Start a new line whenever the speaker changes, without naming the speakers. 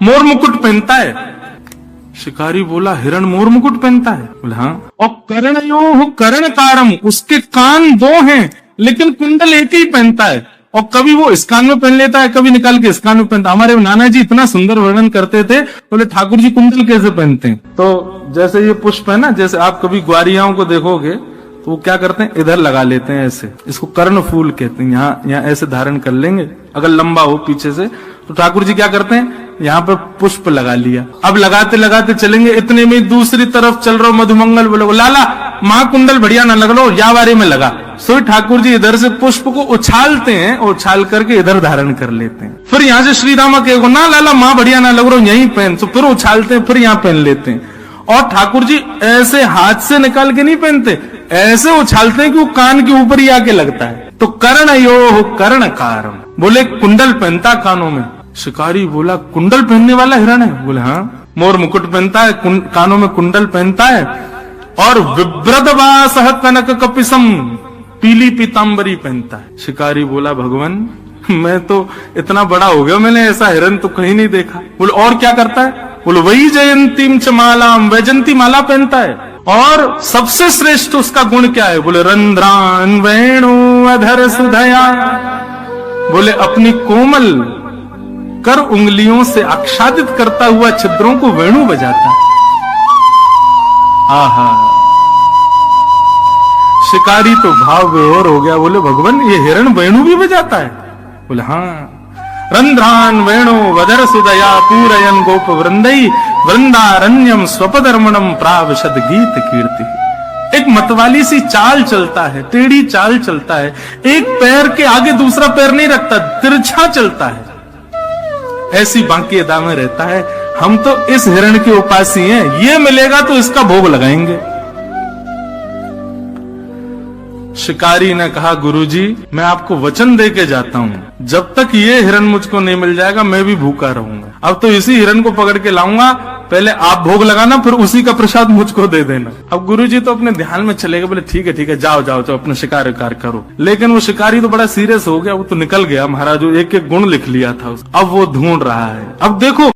मोर मुकुट पहनता है। शिकारी बोला हिरण मोर मुकुट पहनता है? बोले हाँ। और कर्णयोः कर्णकारम, उसके कान दो हैं लेकिन कुंडल एक ही पहनता है, और कभी वो इस कान में पहन लेता है, कभी निकाल के इस कान में पहनता है। हमारे नाना जी इतना सुंदर वर्णन करते थे, बोले ठाकुर जी कुंडल कैसे पहनते हैं? तो जैसे ये पुष्प है ना, जैसे आप कभी ग्वारियाओं को देखोगे तो वो क्या करते हैं, इधर लगा लेते हैं ऐसे, इसको कर्ण फूल कहते हैं। यहाँ ऐसे धारण कर लेंगे, अगर लंबा हो पीछे से, तो ठाकुर जी क्या करते हैं, यहाँ पे पुष्प लगा लिया। अब लगाते लगाते चलेंगे, इतने में दूसरी तरफ चल रहा मधुमंगल, बोले लाला महाकुंडल बढ़िया ना लग लो, या बारे में लगा। सो ठाकुर जी इधर से पुष्प को उछालते हैं, उछाल करके इधर धारण कर लेते हैं। फिर यहाँ से श्री रामा के ना लाला माँ बढ़िया ना लग रहा, यहीं पहन, तो फिर उछालते हैं, फिर यहाँ पहन लेते हैं। और ठाकुर जी ऐसे हाथ से निकाल के नहीं पहनते, ऐसे उछालते हैं कि वो कान के ऊपर ही आके लगता है। तो कर्णयोः कर्णकारम, बोले कुंडल पहनता कानों में। शिकारी बोला कुंडल पहनने वाला हिरण है? बोले हाँ। मोर मुकुट पहनता है, कानों में कुंडल पहनता है, और विभ्रदवासः कनक कपिसम, पीली पीतांबरी पहनता है। शिकारी बोला भगवान मैं तो इतना बड़ा हो गया, मैंने ऐसा हिरण तो कहीं नहीं देखा। बोले और क्या करता है? बोले वही जयंतीम च मालाम, वैजंती माला पहनता है। और सबसे श्रेष्ठ उसका गुण क्या है? बोले रंध्रान वेणु अधर सुधया, बोले अपनी कोमल कर उंगलियों से आच्छादित करता हुआ छिद्रों को वेणु बजाता है। आहा, शिकारी तो भाव विभोर हो गया, बोले भगवान ये हिरण वेणु भी बजाता है? बोले हाँ। रंध्रान वेणु वदर सुदया पूरयन गोप वृंदई वृंदारण्यम स्वपधर्मणम प्राविशद गीत कीर्ति। एक मतवाली सी चाल चलता है, टेढ़ी चाल चलता है, एक पैर के आगे दूसरा पैर नहीं रखता, तिरछा चलता है, ऐसी बांकी अदा में रहता है। हम तो इस हिरण के उपासी हैं, ये मिलेगा तो इसका भोग लगाएंगे। शिकारी ने कहा गुरुजी मैं आपको वचन दे के जाता हूँ, जब तक ये हिरण मुझको नहीं मिल जाएगा मैं भी भूखा रहूंगा। अब तो इसी हिरण को पकड़ के लाऊंगा, पहले आप भोग लगाना, फिर उसी का प्रसाद मुझको दे देना। अब गुरुजी तो अपने ध्यान में चले गए, बोले ठीक है जाओ जाओ तो अपना शिकार करो। लेकिन वो शिकारी तो बड़ा सीरियस हो गया, वो तो निकल गया महाराज, एक एक गुण लिख लिया था, अब वो ढूंढ रहा है। अब देखो